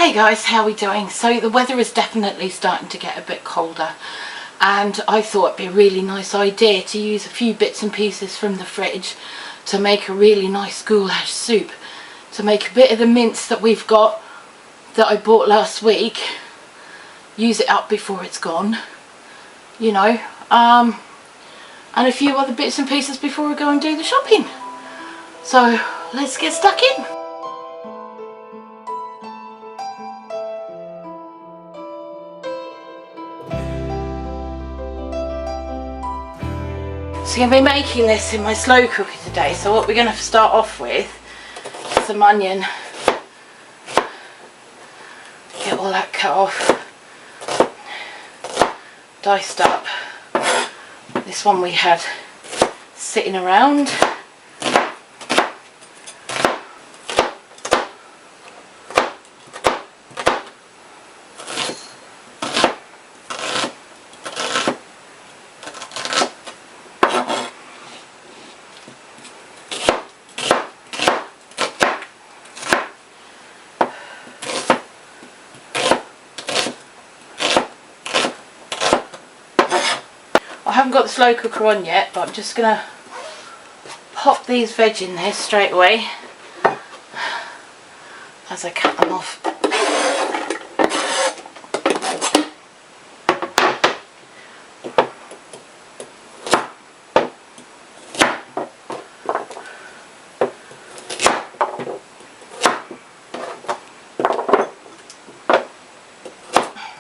Hey guys, how are we doing? So the weather is definitely starting to get a bit colder, and I thought it'd be a really nice idea to use a few bits and pieces from the fridge to make a really nice goulash soup. To make a bit of the mince that we've got that I bought last week, use it up before it's gone, you know, and a few other bits and pieces before we go and do the shopping. So let's get stuck in. So I'm going to be making this in my slow cooker today. So what we're going to start off with is some onion. Get all that cut off. Diced up. This one we had sitting around. I haven't got the slow cooker on yet, but I'm just going to pop these veg in there straight away as I cut them off.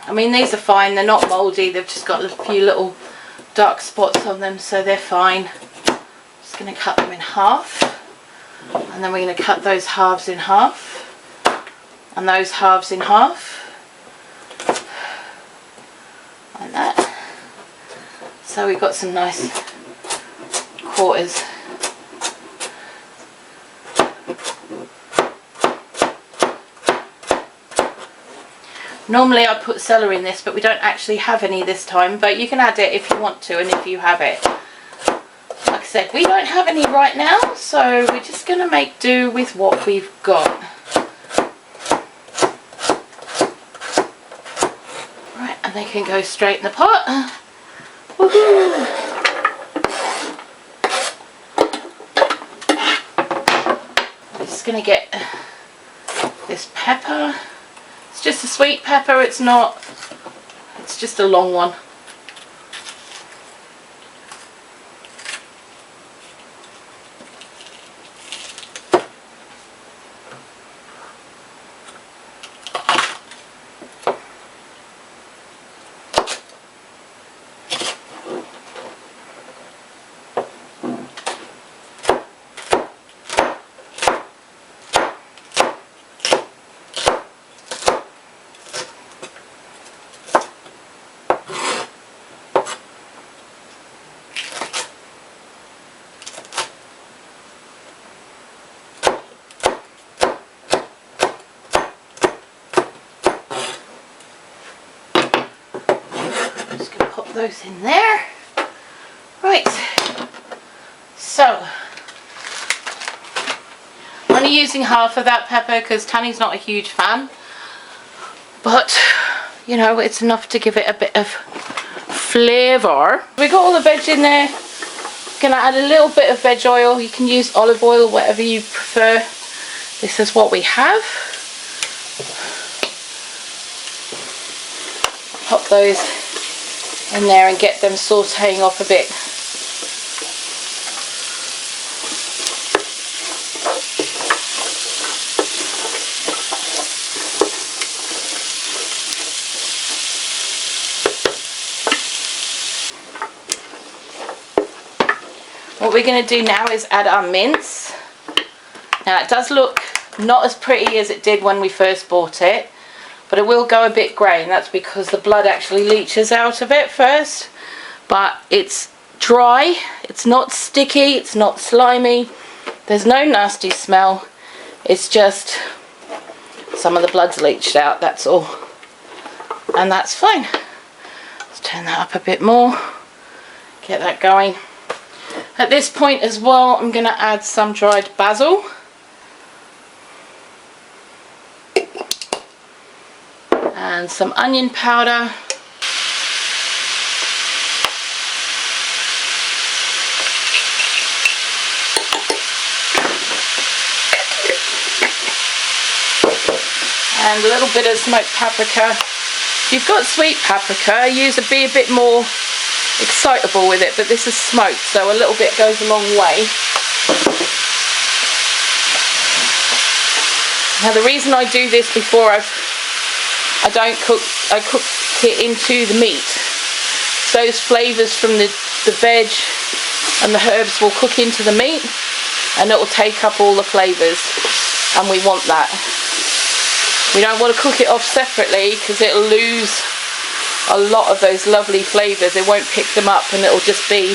I mean, these are fine, they're not mouldy, they've just got a few little dark spots on them, so they're fine. Just going to cut them in half, and then we're going to cut those halves in half and those halves in half, like that. So we've got some nice quarters. Normally I put celery in this, but we don't actually have any this time, but you can add it if you want to and if you have it. Like I said, we don't have any right now, so we're just going to make do with what we've got. Right, and they can go straight in the pot. Woohoo! I'm just going to get this pepper. It's just a sweet pepper, it's not, it's just a long one. Those in there. Right, so I'm only using half of that pepper because Tanny's not a huge fan, but you know, it's enough to give it a bit of flavour. We got all the veg in there. Gonna add a little bit of veg oil. You can use olive oil, whatever you prefer. This is what we have. Pop those in there and get them sauteing off a bit. What we're going to do now is add our mince. Now it does look not as pretty as it did when we first bought it, but it will go a bit grey, and that's because the blood actually leaches out of it first. But it's dry, it's not sticky, it's not slimy, there's no nasty smell, it's just some of the blood's leached out, that's all. And that's fine. Let's turn that up a bit more, get that going. At this point as well, I'm going to add some dried basil. and some onion powder. And a little bit of smoked paprika. If you've got sweet paprika, be a bit more excitable with it, but this is smoked, so a little bit goes a long way. Now the reason I do this before I cook it into the meat. Those flavours from the veg and the herbs will cook into the meat, and it will take up all the flavours, and we want that. We don't want to cook it off separately because it'll lose a lot of those lovely flavours. It won't pick them up and it'll just be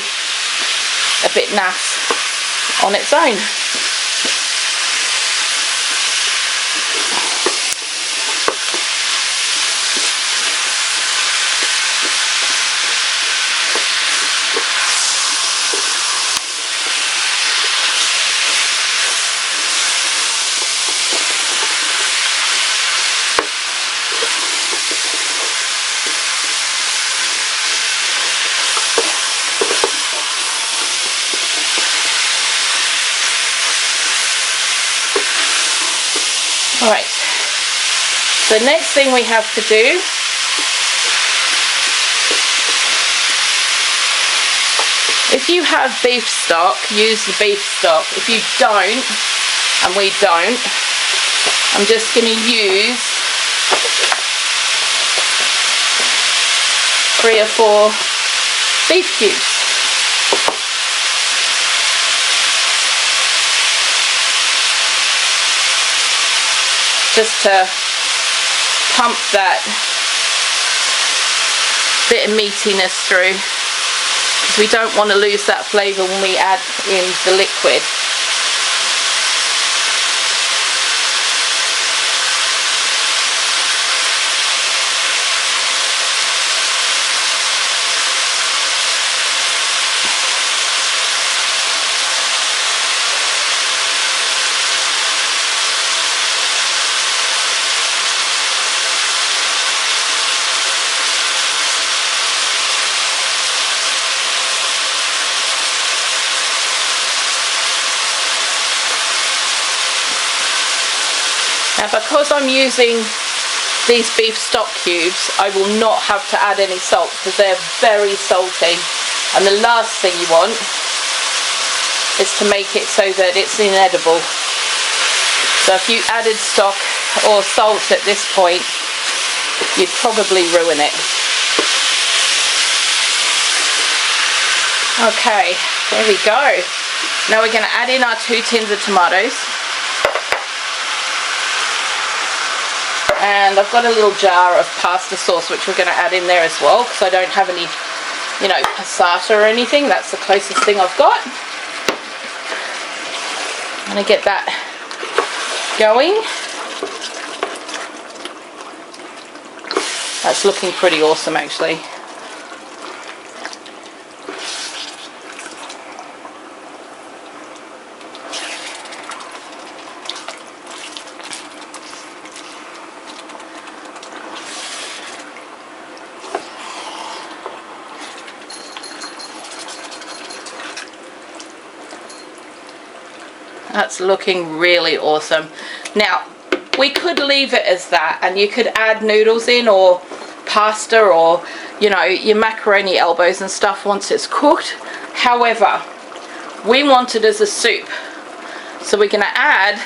a bit naff on its own. Alright, the next thing we have to do if you have beef stock, use the beef stock. If you don't, and we don't, I'm just going to use 3 or 4 beef cubes. Just to pump that bit of meatiness through, because we don't want to lose that flavour when we add in the liquid. Now because I'm using these beef stock cubes, I will not have to add any salt because they're very salty, and the last thing you want is to make it so that it's inedible. So if you added stock or salt at this point, you'd probably ruin it. Okay, there we go. Now we're going to add in our 2 tins of tomatoes. And I've got a little jar of pasta sauce which we're going to add in there as well, because I don't have any, you know, passata or anything. That's the closest thing I've got. I'm going to get that going. That's looking pretty awesome actually. That's looking really awesome. Now, we could leave it as that, and you could add noodles in, or pasta, or, you know, your macaroni elbows and stuff once it's cooked. However, we want it as a soup. So we're going to add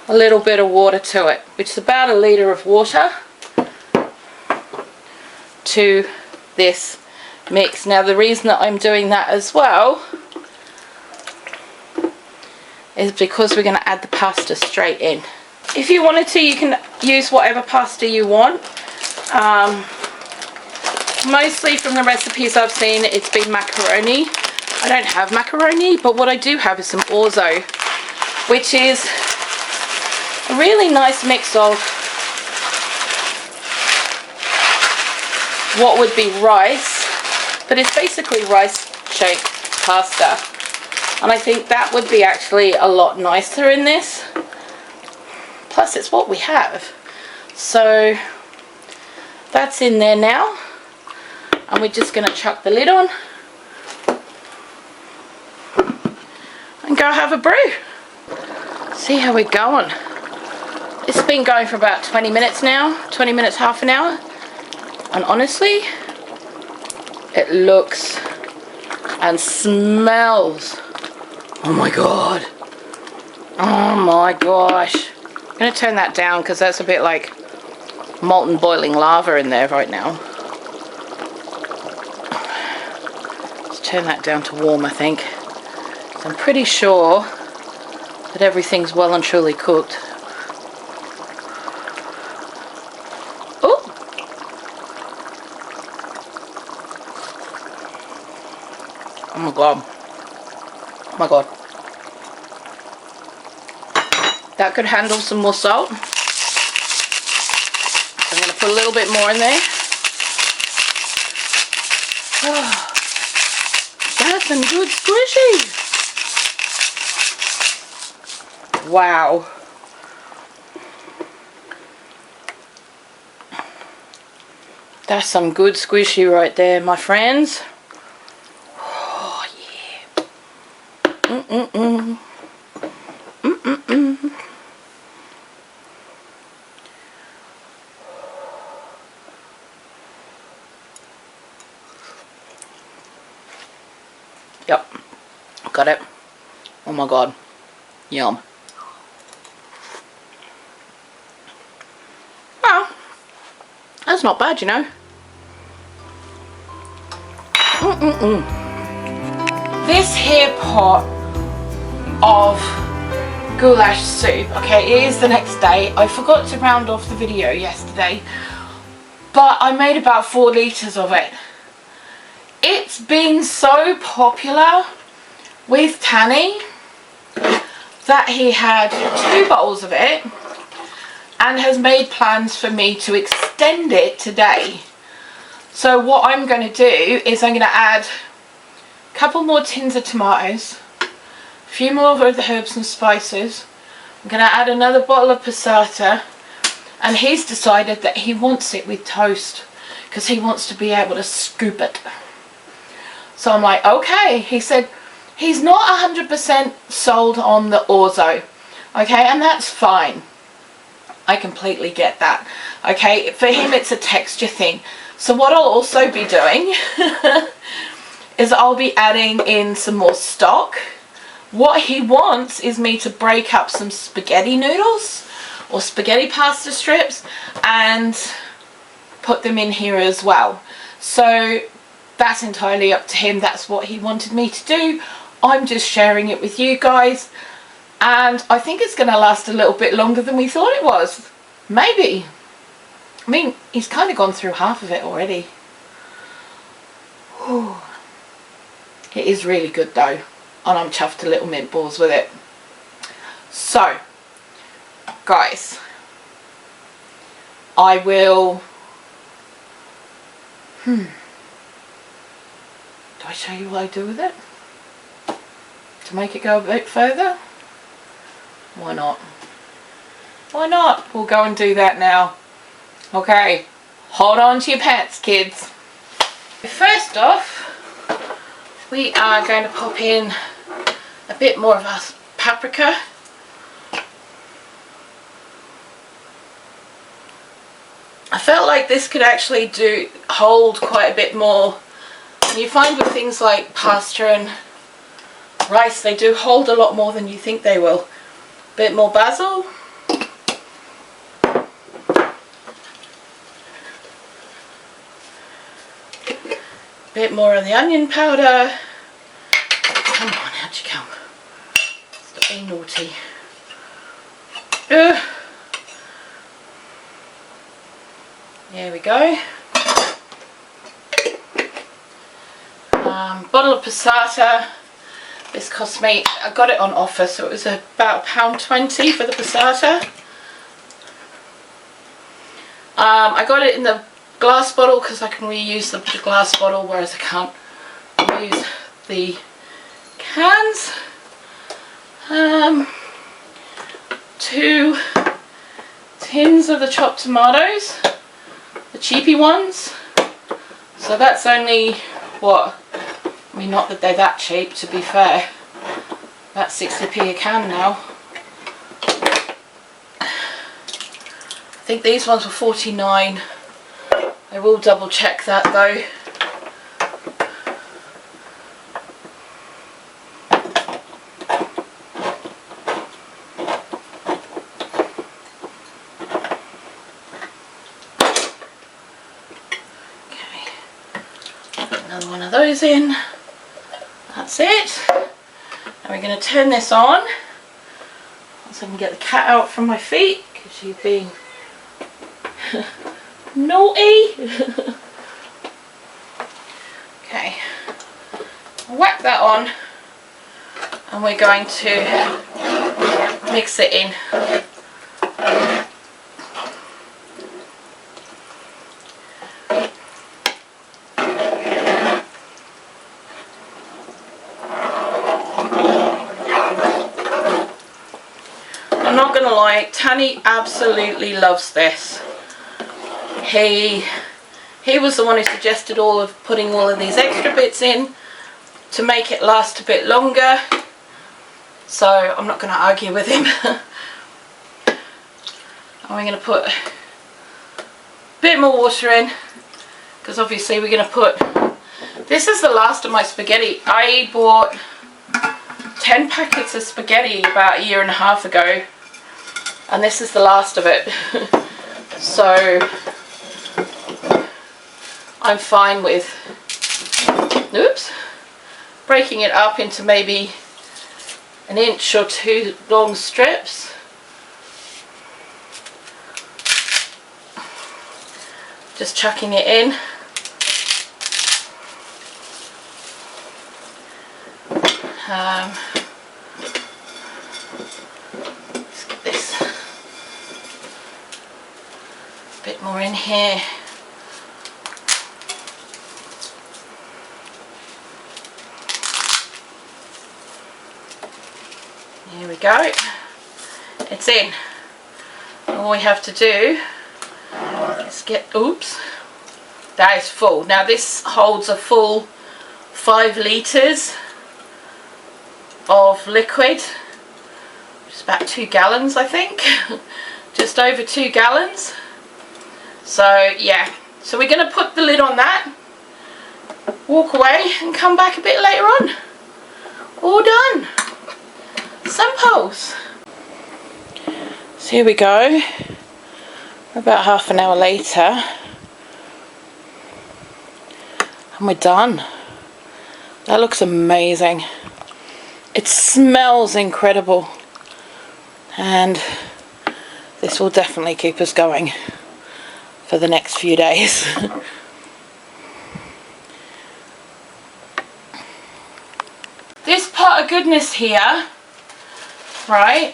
a little bit of water to it, which is about 1 litre of water to this mix. Now the reason that I'm doing that as well is because we're going to add the pasta straight in. If you wanted to, you can use whatever pasta you want. Mostly from the recipes I've seen, it's been macaroni. I don't have macaroni, but what I do have is some orzo, which is a really nice mix of what would be rice, but it's basically rice-shaped pasta, and I think that would be actually a lot nicer in this. plus it's what we have. So that's in there now, and we're just going to chuck the lid on and go have a brew. See how we're going. It's been going for about 20 minutes now, 20 minutes, half an hour, and honestly it looks and smells, oh my god, oh my gosh. I'm going to turn that down because that's a bit like molten boiling lava in there right now. Let's turn that down to warm, I think. I'm pretty sure that everything's well and truly cooked. Oh! Oh my god. Oh my god. That could handle some more salt. I'm going to put a little bit more in there. Oh, that's some good squishy. Wow. That's some good squishy right there, my friends. Oh, yeah. Mm-mm-mm. Mm-mm-mm. Yep. Got it. Oh my god. Yum. Well, that's not bad, you know. This here pot of goulash soup, okay, it is the next day. I forgot to round off the video yesterday, but I made about 4 litres of it. It's been so popular with Tanny that he had 2 bottles of it and has made plans for me to extend it today. So what I'm going to do is I'm going to add a couple more tins of tomatoes, a few more of the herbs and spices. I'm going to add another bottle of passata, and he's decided that he wants it with toast because he wants to be able to scoop it. So I'm like, okay. He said he's not 100% sold on the orzo, okay, and that's fine. I completely get that. Okay, for him it's a texture thing. So what I'll also be doing is I'll be adding in some more stock. What he wants is me to break up some spaghetti noodles or spaghetti pasta strips and put them in here as well. So that's entirely up to him. That's what he wanted me to do. I'm just sharing it with you guys, and I think it's going to last a little bit longer than we thought it was. Maybe. I mean, he's kind of gone through half of it already. Whew. It is really good though, and I'm chuffed to little mint balls with it. So, guys, I will... Do I show you what I do with it? To make it go a bit further? Why not? Why not? We'll go and do that now. Okay, hold on to your pants, kids. First off, we are going to pop in a bit more of our paprika. I felt like this could actually hold quite a bit more. And you find with things like pasta and rice, they do hold a lot more than you think they will. Bit more basil. Bit more of the onion powder. Come on, out you come. Stop being naughty. There we go. Bottle of passata. This cost me, I got it on offer, so it was about £1.20 for the passata. I got it in the glass bottle because I can reuse the glass bottle, whereas I can't use the cans. 2 tins of the chopped tomatoes, the cheapy ones. So that's only, what, I mean, not that they're that cheap, to be fair. About 60p a can now. I think these ones were 49. I will double check that though. Another one of those in. That's it. Now we're going to turn this on so I can get the cat out from my feet because she's being naughty. Okay, I'll whack that on and we're going to mix it in. I'm not gonna lie, Tanny absolutely loves this. He was the one who suggested putting all of these extra bits in to make it last a bit longer. So I'm not gonna argue with him. And we're gonna put a bit more water in because obviously we're gonna put. This is the last of my spaghetti. I bought 10 packets of spaghetti about 1.5 years ago. And this is the last of it. So I'm fine with, oops, breaking it up into maybe 1 inch or 2 long strips. Just chucking it in. Let's get this a bit more in here. Here we go. It's in. All we have to do is get, oops, that is full. Now this holds a full 5 litres of liquid. It's about 2 gallons, I think. Just over 2 gallons. So yeah, so we're going to put the lid on that, walk away and come back a bit later on. All done. Simples. So here we go. About half an hour later and we're done. That looks amazing. It smells incredible, and this will definitely keep us going for the next few days. This pot of goodness here, right,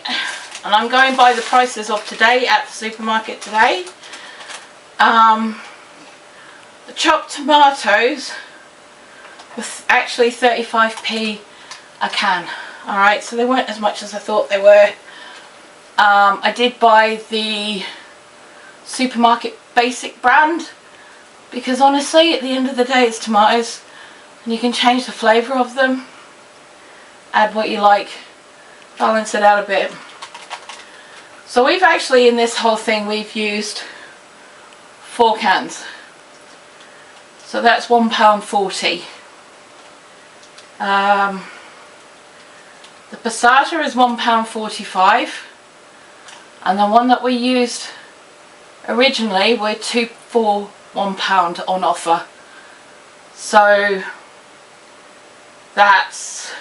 and I'm going by the prices of today at the supermarket today. The chopped tomatoes were actually 35p a can. Alright, so they weren't as much as I thought they were. I did buy the supermarket basic brand because honestly at the end of the day it's tomatoes and you can change the flavour of them, add what you like, balance it out a bit. So we've actually, in this whole thing, we've used 4 cans. So that's £1.40. The passata is £1.45, and the one that we used originally were 2 for £1 on offer. So that's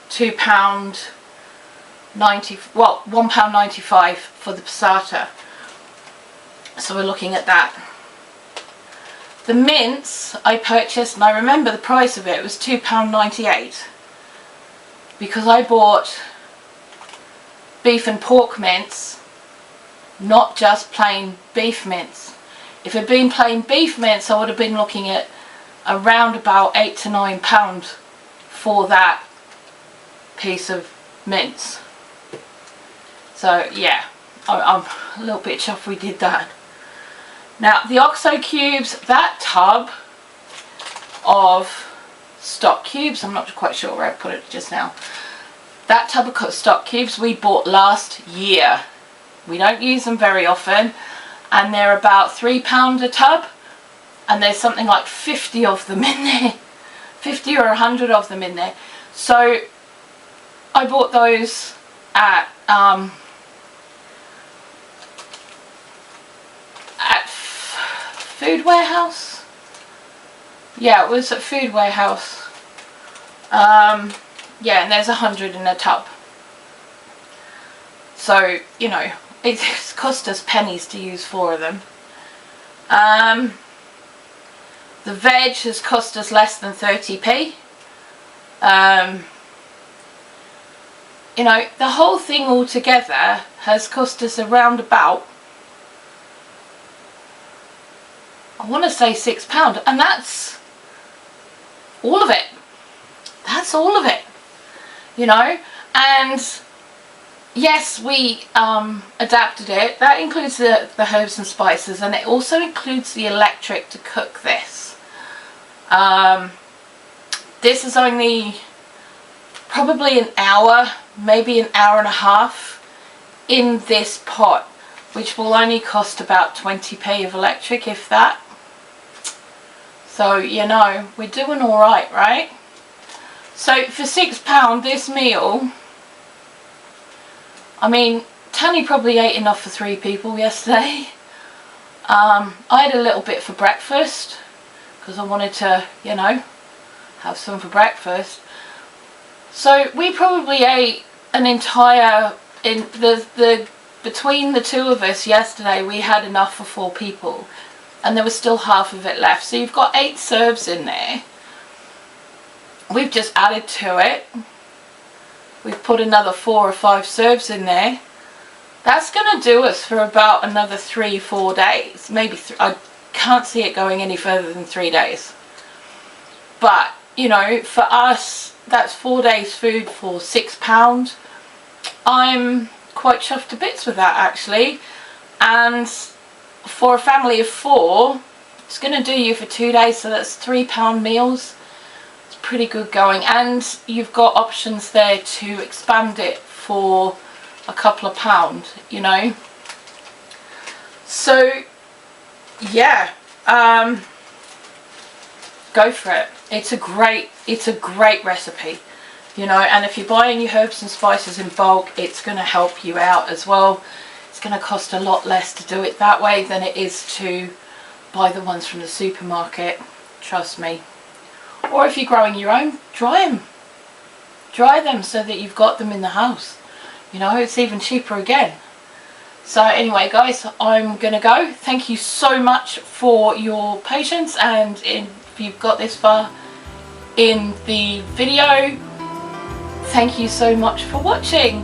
£2.90, well, £1.95 for the passata. So we're looking at that. The mince I purchased, and I remember the price of it, was £2.98 because I bought beef and pork mince, not just plain beef mince. If it had been plain beef mince, I would have been looking at around about £8 to £9 for that piece of mince. So yeah, I'm a little bit chuffed we did that. Now the OXO cubes, that tub of stock cubes, I'm not quite sure where I put it just now. That tub of stock cubes we bought last year. We don't use them very often, and they're about £3 a tub, and there's something like 50 of them in there. 50 or 100 of them in there. So I bought those at Food Warehouse. Yeah, it was at Food Warehouse. Yeah, and there's 100 in a tub. So, you know, it's cost us pennies to use 4 of them. The veg has cost us less than 30p. You know, the whole thing altogether has cost us around about, I want to say £6, and that's all of it. That's all of it, you know. And yes, we adapted it. That includes the herbs and spices, and it also includes the electric to cook this. This is only probably an hour, maybe an hour and a half in this pot, which will only cost about 20p of electric, if that. So, you know, we're doing alright, right? So for £6 this meal, I mean, Tanny probably ate enough for 3 people yesterday. I had a little bit for breakfast because I wanted to, you know, have some for breakfast. So we probably ate an entire, between the two of us yesterday, we had enough for 4 people, and there was still half of it left. So you've got 8 serves in there. We've just added to it. We've put another 4 or 5 serves in there. That's going to do us for about another 3-4 days. Maybe I can't see it going any further than 3 days. But, you know, for us, that's 4 days food for £6. I'm quite chuffed to bits with that, actually. And for a family of 4, it's going to do you for 2 days, so that's £3 meals. It's pretty good going, and you've got options there to expand it for a couple of pounds, you know. So yeah, go for it. It's a great recipe, you know. And if you're buying your herbs and spices in bulk, it's going to help you out as well. It's going to cost a lot less to do it that way than it is to buy the ones from the supermarket, trust me. Or if you're growing your own, dry them so that you've got them in the house, you know. It's even cheaper again. So anyway guys, I'm gonna go. Thank you so much for your patience, and if you've got this far in the video, thank you so much for watching,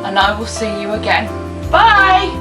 and I will see you again. Bye!